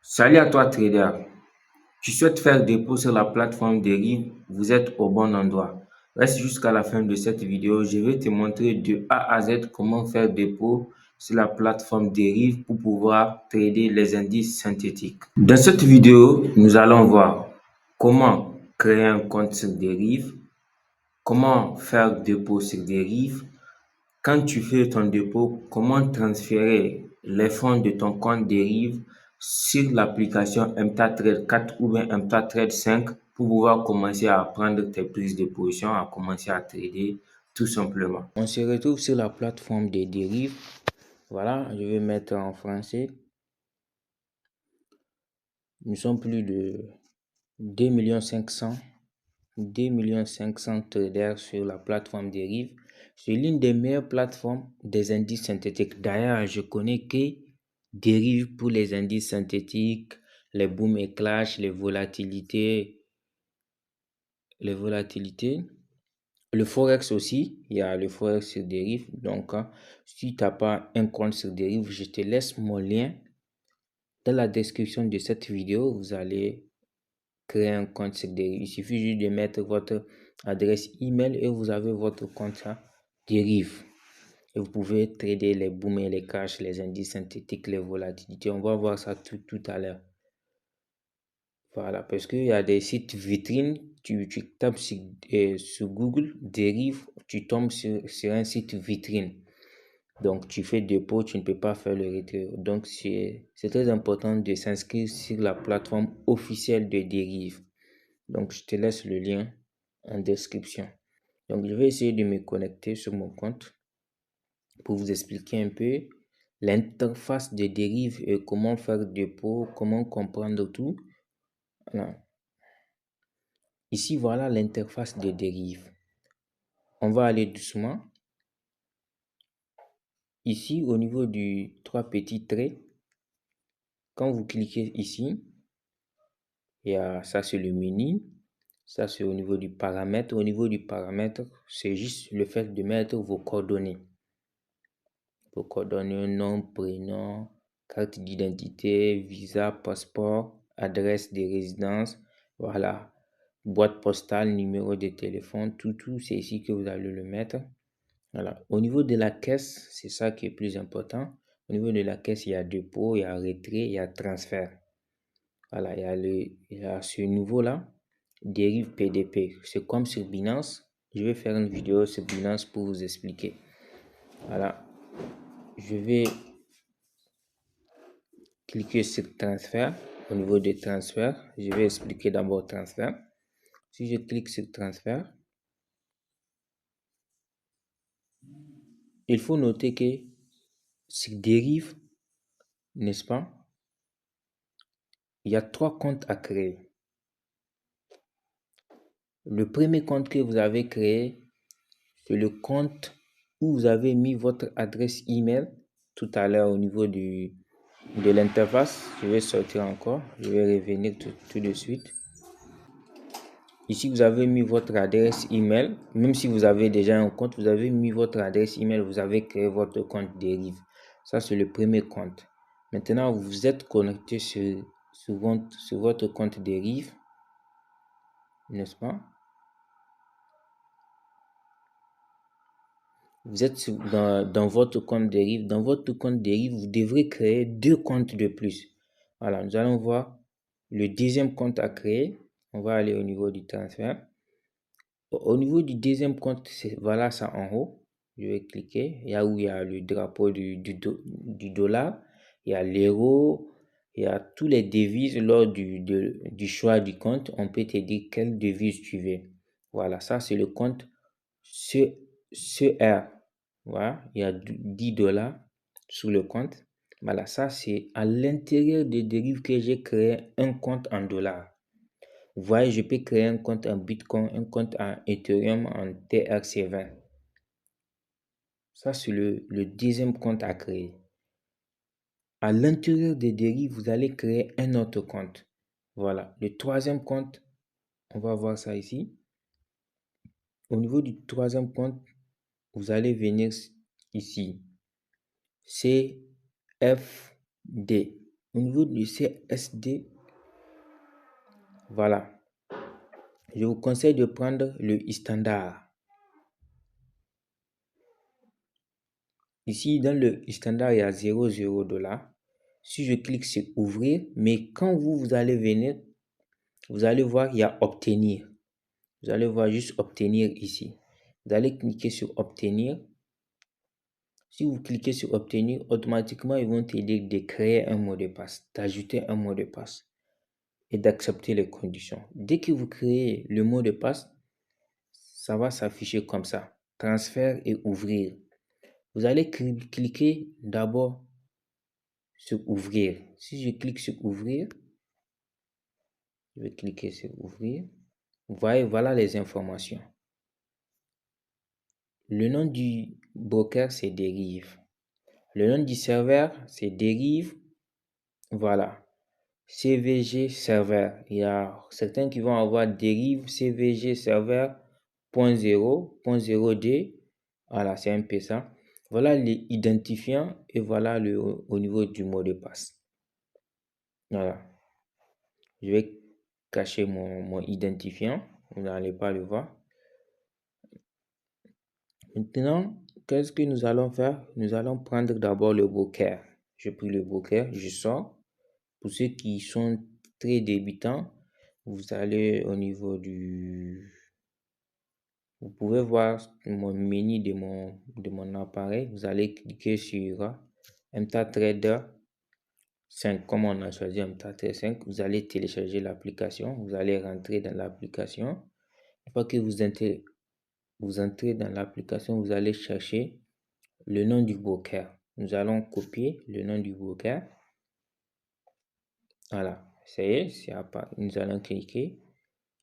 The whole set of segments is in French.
Salut à toi trader. Tu souhaites faire dépôt sur la plateforme Deriv, vous êtes au bon endroit. Reste jusqu'à la fin de cette vidéo, je vais te montrer de A à Z comment faire dépôt sur la plateforme Deriv pour pouvoir trader les indices synthétiques. Dans cette vidéo, nous allons voir comment créer un compte sur Deriv, comment faire dépôt sur Deriv, quand tu fais ton dépôt, comment transférer les fonds de ton compte Deriv sur l'application MetaTrader 4 ou bien MetaTrader 5 pour pouvoir commencer à prendre tes prises de position, à commencer à trader tout simplement. On se retrouve sur la plateforme des Deriv. Voilà, je vais mettre en français. Nous sommes plus de 2 500 traders sur la plateforme Deriv. C'est l'une des meilleures plateformes des indices synthétiques. D'ailleurs, je connais que Deriv pour les indices synthétiques, les boom et clash, les volatilités, le forex aussi. Il y a le forex sur Deriv. Donc, si tu n'as pas un compte sur Deriv, je te laisse mon lien dans la description de cette vidéo. Vous allez créer un compte sur Deriv. Il suffit juste de mettre votre adresse email et vous avez votre compte Deriv. Et vous pouvez trader les booms et les cash, les indices synthétiques, les volatilités. On va voir ça tout à l'heure. Voilà, parce qu'il y a des sites vitrines. Tu tapes sur Google Deriv, tu tombes sur un site vitrine. Donc, tu fais dépôt, tu ne peux pas faire le retrait. Donc, c'est très important de s'inscrire sur la plateforme officielle de Deriv. Donc, je te laisse le lien en description. Donc, je vais essayer de me connecter sur mon compte pour vous expliquer un peu l'interface de Deriv et comment faire dépôt, comment comprendre tout. Voilà. Ici, voilà l'interface de Deriv. On va aller doucement. Ici, au niveau du trois petits traits, quand vous cliquez ici, il y a ça, c'est le menu. Ça, c'est au niveau du paramètre. Au niveau du paramètre, c'est juste le fait de mettre vos coordonnées. Vos coordonnées, nom, prénom, carte d'identité, visa, passeport, adresse de résidence, voilà, boîte postale, numéro de téléphone, tout, c'est ici que vous allez le mettre. Voilà. Au niveau de la caisse, c'est ça qui est plus important. Au niveau de la caisse, il y a dépôt, il y a retrait, il y a transfert. Voilà, il y a ce nouveau-là, Deriv PDP. C'est comme sur Binance. Je vais faire une vidéo sur Binance pour vous expliquer. Voilà. Je vais cliquer sur transfert. Au niveau de transfert, je vais expliquer d'abord transfert. Si je clique sur transfert, il faut noter que sur Deriv, n'est-ce pas, il y a 3 comptes à créer. Le premier compte que vous avez créé, c'est le compte où vous avez mis votre adresse email tout à l'heure au niveau de l'interface. Je vais sortir encore, je vais revenir tout de suite. Ici, vous avez mis votre adresse email. Même si vous avez déjà un compte, vous avez mis votre adresse email, vous avez créé votre compte Deriv. Ça, c'est le premier compte. Maintenant, vous êtes connecté sur votre compte Deriv, n'est-ce pas? Vous êtes dans votre compte Deriv. Dans votre compte Deriv, vous devrez créer 2 comptes de plus. Voilà, nous allons voir le deuxième compte à créer. On va aller au niveau du transfert. Au niveau du deuxième compte, voilà ça en haut. Je vais cliquer. Il y a où il y a le drapeau du dollar. Il y a l'euro. Il y a tous les devises lors du choix du compte. On peut te dire quelle devise tu veux. Voilà, ça c'est le compte CR. Voilà, il y a 10 dollars sur le compte. Voilà, ça c'est à l'intérieur des dérives que j'ai créé un compte en dollars. Vous voyez, je peux créer un compte en Bitcoin, un compte en Ethereum, en TRC20. Ça, c'est le deuxième compte à créer. À l'intérieur des dérives, vous allez créer un autre compte. Voilà. Le troisième compte, on va voir ça ici. Au niveau du troisième compte, vous allez venir ici. CFD. Au niveau du CSD, voilà. Je vous conseille de prendre le e-standard. Ici, dans le e-standard, il y a 0,0 $. Si je clique sur ouvrir, mais quand vous allez venir, vous allez voir, il y a obtenir. Vous allez voir juste obtenir ici. Vous allez cliquer sur obtenir. Si vous cliquez sur obtenir, automatiquement, ils vont t'aider de créer un mot de passe, d'ajouter un mot de passe et d'accepter les conditions. Dès que vous créez le mot de passe, ça va s'afficher comme ça. Transfert et ouvrir. Vous allez cliquer d'abord sur ouvrir. Si je clique sur ouvrir, je vais cliquer sur ouvrir. Vous voyez, voilà les informations. Le nom du broker, c'est Derive. Le nom du serveur, c'est Derive. Voilà. CVG serveur. Il y a certains qui vont avoir Derive CVG serveur .0.0D. Voilà, c'est un peu ça. Voilà les identifiants et voilà au niveau du mot de passe. Voilà. Je vais cacher mon identifiant. Vous n'allez pas le voir. Maintenant, qu'est-ce que nous allons faire? Nous allons prendre d'abord le broker. Je pris le broker, je sors. Pour ceux qui sont très débutants, vous allez au niveau du... Vous pouvez voir mon menu de mon appareil. Vous allez cliquer sur MetaTrader 5. Comme on a choisi MetaTrader 5, vous allez télécharger l'application. Vous allez rentrer dans l'application. Une fois que vous entrez dans l'application, vous allez chercher le nom du broker. Nous allons copier le nom du broker. Voilà, ça y est, c'est à part. Nous allons cliquer.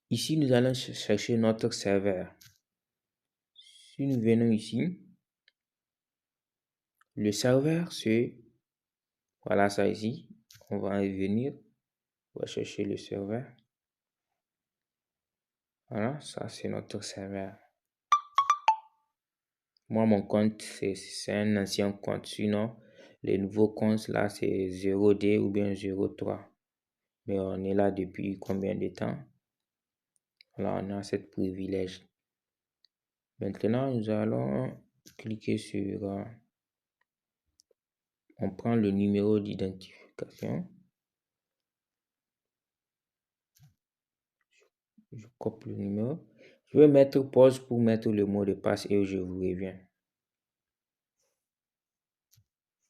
Ici, nous allons chercher notre serveur. Si nous venons ici, le serveur, c'est... Voilà ça ici. On va y venir. On va chercher le serveur. Voilà, ça c'est notre serveur. Moi, mon compte, c'est un ancien compte. Sinon, les nouveaux comptes, là, c'est 0D ou bien 03. Mais on est là depuis combien de temps? Voilà, on a ce privilège. Maintenant, nous allons cliquer sur... on prend le numéro d'identification. Je copie le numéro. Je vais mettre pause pour mettre le mot de passe et je vous reviens.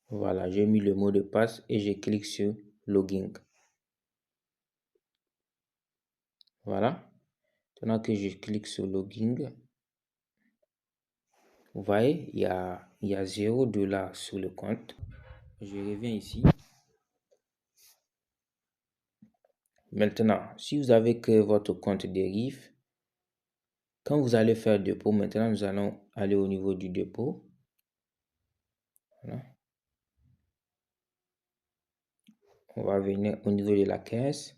Voilà, j'ai mis le mot de passe et je clique sur login. Voilà. Maintenant que je clique sur login, vous voyez, il y a 0 $ sur le compte. Je reviens ici. Maintenant, si vous avez créé votre compte Derive, quand vous allez faire dépôt, maintenant nous allons aller au niveau du dépôt. Voilà. On va venir au niveau de la caisse.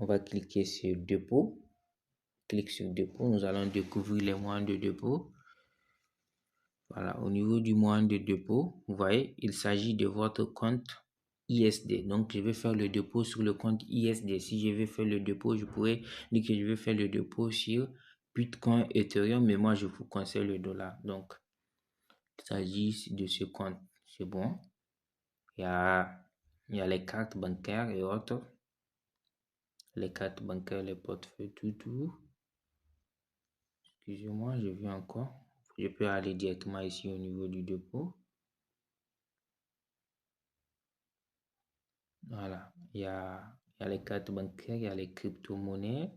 On va cliquer sur dépôt. Clique sur dépôt. Nous allons découvrir les moyens de dépôt. Voilà, au niveau du moyen de dépôt, vous voyez, il s'agit de votre compte ISD. Donc, je vais faire le dépôt sur le compte ISD. Si je vais faire le dépôt, je pourrais dire que je vais faire le dépôt sur Bitcoin, Ethereum, mais moi, je vous conseille le dollar. Donc, il s'agit de ce compte. C'est bon. Il y a les cartes bancaires et autres. Les cartes bancaires, les portefeuilles, tout. Excusez-moi, je viens encore. Je peux aller directement ici au niveau du dépôt. Voilà, il y a les cartes bancaires, il y a les crypto-monnaies.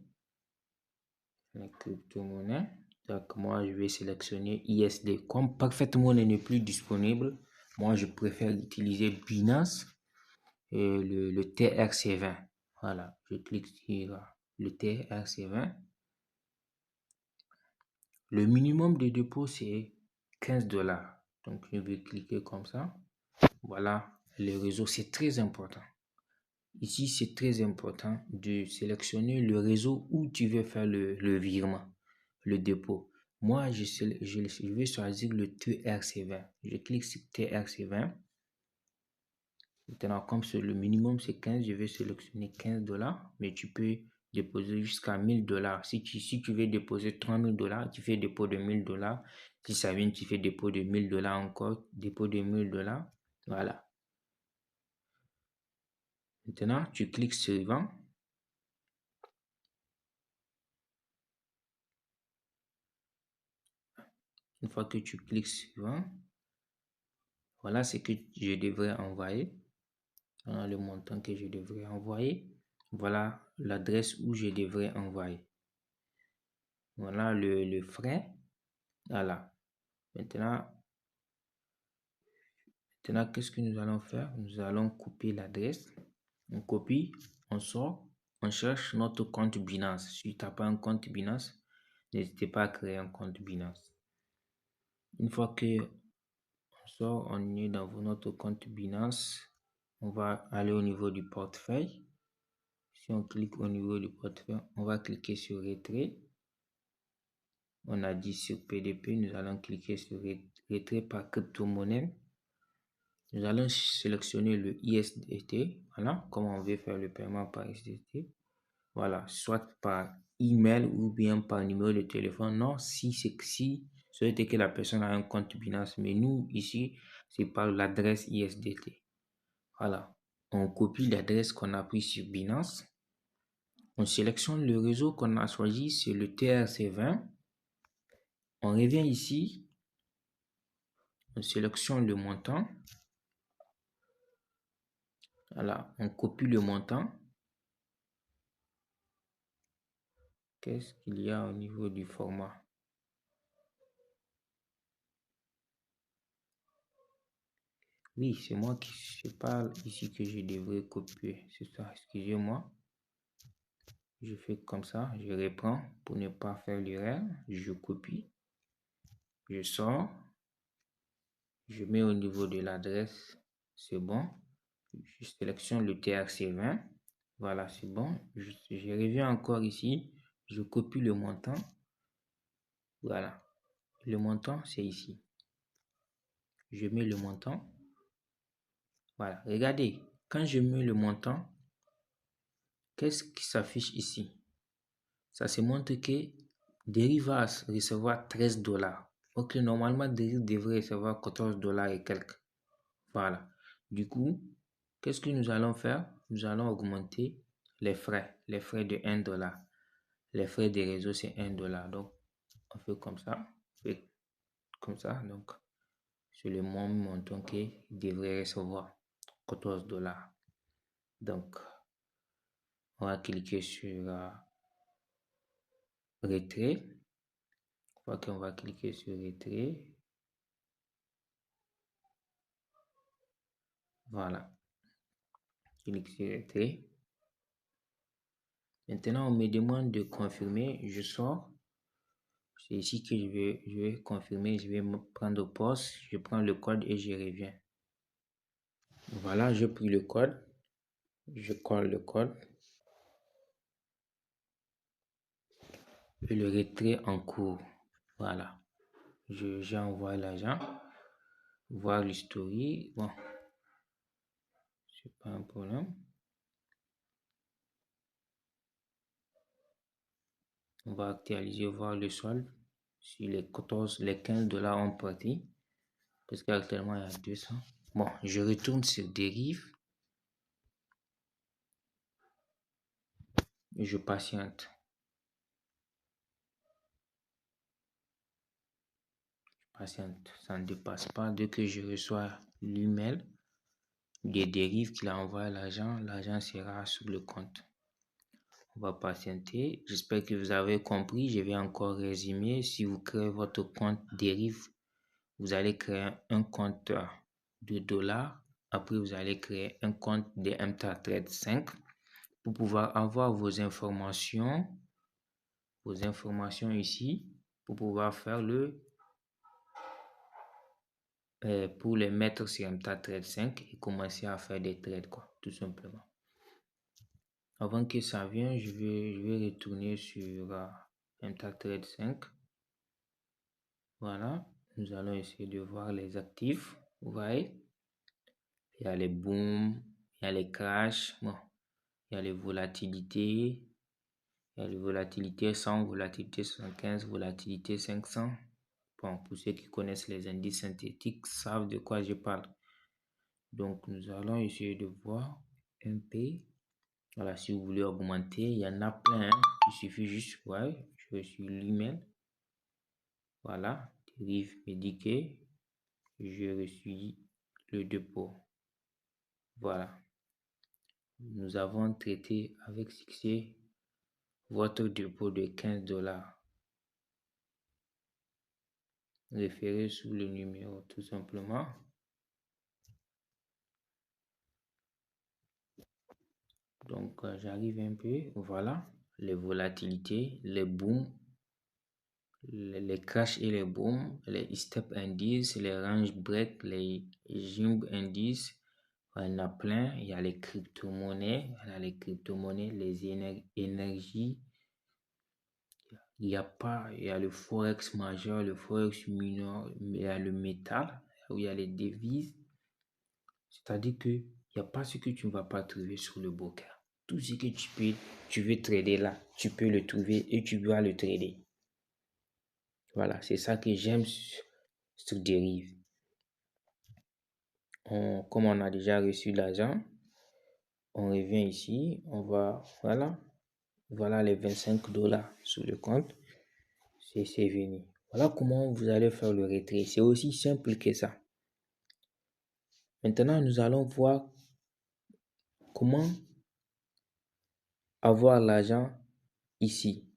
Donc, moi, je vais sélectionner ISD. Comme Parfait Money n'est plus disponible, moi, je préfère utiliser Binance et le TRC20. Voilà, je clique sur le TRC20. Le minimum de dépôt, c'est 15 $. Donc, je vais cliquer comme ça. Voilà, le réseau, c'est très important. Ici, c'est très important de sélectionner le réseau où tu veux faire le virement, le dépôt. Moi, je vais choisir le TRC20. Je clique sur TRC20. Maintenant, comme le minimum c'est 15, je vais sélectionner 15 $, mais tu peux déposer jusqu'à 1000 $. Si tu veux déposer 3000 $, tu fais dépôt de 1000 $. Si ça vient, tu fais dépôt de 1000 $ encore, dépôt de 1000 $. Voilà. Maintenant, tu cliques suivant. Une fois que tu cliques suivant, voilà ce que je devrais envoyer. Voilà le montant que je devrais envoyer. Voilà l'adresse où je devrais envoyer. Voilà le frais. Voilà. Maintenant, qu'est-ce que nous allons faire? Nous allons copier l'adresse. On copie, on sort, on cherche notre compte Binance. Si tu n'as pas un compte Binance, n'hésitez pas à créer un compte Binance. Une fois que on sort, on est dans notre compte Binance. On va aller au niveau du portefeuille. Si on clique au niveau du portefeuille, on va cliquer sur retrait. On a dit sur PDP, nous allons cliquer sur retrait par crypto-monnaie. Nous allons sélectionner le ISDT. Voilà, comme on veut faire le paiement par ISDT. Voilà, soit par email ou bien par numéro de téléphone. Non, si souhaitez que la personne a un compte Binance, mais nous ici, c'est par l'adresse ISDT. Voilà, on copie l'adresse qu'on a pris sur Binance. On sélectionne le réseau qu'on a choisi, c'est le TRC20. On revient ici, on sélectionne le montant. Voilà, on copie le montant. Qu'est-ce qu'il y a au niveau du format? Oui, c'est moi qui je parle ici que je devrais copier. C'est ça, excusez-moi. Je fais comme ça, je reprends pour ne pas faire l'erreur. Je copie, je sors, je mets au niveau de l'adresse, c'est bon. Je sélectionne le TRC20. Voilà, c'est bon. Je reviens encore ici, je copie le montant. Voilà, le montant, c'est ici. Je mets le montant. Voilà, regardez, quand je mets le montant, qu'est-ce qui s'affiche ici? Ça se montre que Deriv va recevoir 13 $. Ok, normalement, Deriv devrait recevoir 14 $ et quelques. Voilà. Du coup, qu'est-ce que nous allons faire? Nous allons augmenter les frais de 1 $. Les frais des réseaux, c'est 1 $. Donc, on fait comme ça. On fait comme ça. Donc, c'est le même montant qu'il devrait recevoir. 14 $. Donc, on va cliquer sur retrait. Une fois qu'on va cliquer sur retrait. Voilà. Clique sur retrait. Maintenant, on me demande de confirmer. Je sors. C'est ici que je vais confirmer. Je vais me prendre pause. Je prends le code et je reviens. Voilà, j'ai pris le code. Je colle le code. Et le retrait en cours. Voilà. J'ai envoyé l'argent. Voir l'historique. Bon. C'est pas un problème. On va actualiser, voir le solde. Si les 15 $ ont parti. Parce qu'actuellement, il y a 200. Bon, je retourne sur Deriv. Et je patiente. Ça ne dépasse pas. Dès que je reçois l'email des Deriv qu'il a envoyé l'argent sera sur le compte. On va patienter. J'espère que vous avez compris. Je vais encore résumer. Si vous créez votre compte Deriv, vous allez créer un compte de dollars. Après, vous allez créer un compte de MetaTrader 5 pour pouvoir avoir vos informations ici pour pouvoir faire pour les mettre sur MetaTrader 5 et commencer à faire des trades, quoi, tout simplement. Avant que ça vienne, je vais retourner sur MetaTrader 5. Voilà, nous allons essayer de voir les actifs. Vous voyez, il y a les booms, il y a les crashs, bon, il y a les volatilités, il y a les volatilités 100, volatilité 75, volatilité 500. Bon, pour ceux qui connaissent les indices synthétiques, savent de quoi je parle. Donc, nous allons essayer de voir un peu. Voilà, si vous voulez augmenter, il y en a plein, hein. Il suffit juste, ouais, je vais sur l'email. Voilà, dérive médiquée. Je reçus le dépôt. Voilà. Nous avons traité avec succès votre dépôt de 15 $. Référez sous le numéro tout simplement. Donc, j'arrive un peu. Voilà. Les volatilités, les booms, les crash et les booms, les step indices, les range break, les jump indices. Il y en a plein. Il y a les crypto-monnaies. Les énergies. Il y a le forex majeur, le forex mineur, il y a le métal, où il y a les devises. C'est-à-dire que il n'y a pas ce que tu ne vas pas trouver sur le broker. Tout ce que tu veux trader là, tu peux le trouver et tu dois le trader. Voilà, c'est ça que j'aime sur Derive. Comme on a déjà reçu l'argent, on revient ici, voilà les 25 $ sur le compte. C'est venu. Voilà comment vous allez faire le retrait. C'est aussi simple que ça. Maintenant, nous allons voir comment avoir l'argent ici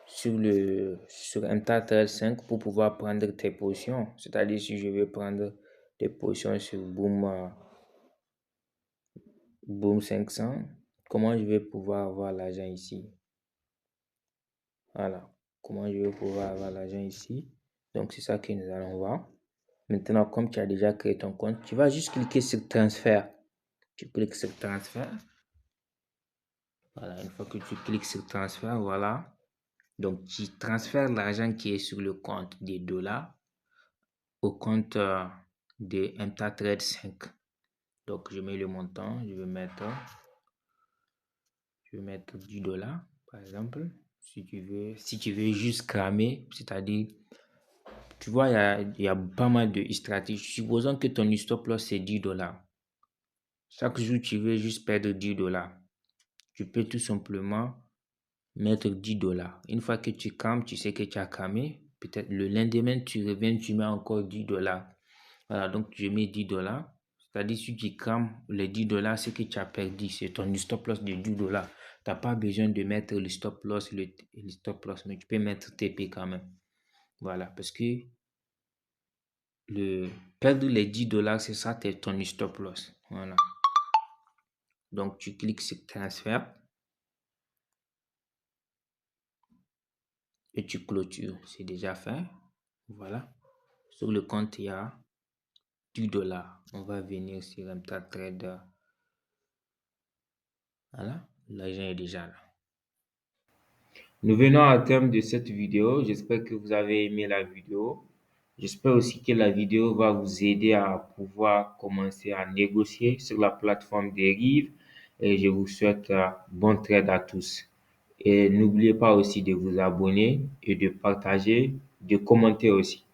sur MetaTrader 5 pour pouvoir prendre tes positions. C'est-à-dire si je veux prendre des positions sur Boom 500, comment je vais pouvoir avoir l'argent ici? Voilà. Comment je vais pouvoir avoir l'argent ici? Donc, c'est ça que nous allons voir. Maintenant, comme tu as déjà créé ton compte, tu vas juste cliquer sur transfert. Tu cliques sur transfert. Voilà, une fois que tu cliques sur transfert, voilà. Donc, tu transfères l'argent qui est sur le compte des dollars au compte de MetaTrader 5. Donc, je mets le montant, je vais mettre 10 $, par exemple. Si tu veux juste cramer, c'est-à-dire, tu vois, il y a pas mal de stratégies. Supposons que ton stop loss, c'est 10 $. Chaque jour, tu veux juste perdre 10 $. Tu peux tout simplement mettre 10 $. Une fois que tu crames, tu sais que tu as cramé. Peut-être le lendemain, tu reviens, tu mets encore 10 $. Voilà, donc je mets 10 $. C'est-à-dire, si tu crames les 10 $, c'est que tu as perdu. C'est ton stop loss de 10 $. Tu n'as pas besoin de mettre le stop loss, le stop loss, mais tu peux mettre TP quand même. Voilà, parce que perdre les 10 $, c'est ça, c'est ton stop loss. Voilà. Donc, tu cliques sur transfert et tu clôtures. C'est déjà fait. Voilà. Sur le compte, il y a 10 $. On va venir sur MetaTrader. Voilà. L'argent est déjà là. Nous venons à terme de cette vidéo. J'espère que vous avez aimé la vidéo. J'espère aussi que la vidéo va vous aider à pouvoir commencer à négocier sur la plateforme Derive. Et je vous souhaite bon trade à tous. Et n'oubliez pas aussi de vous abonner et de partager, de commenter aussi.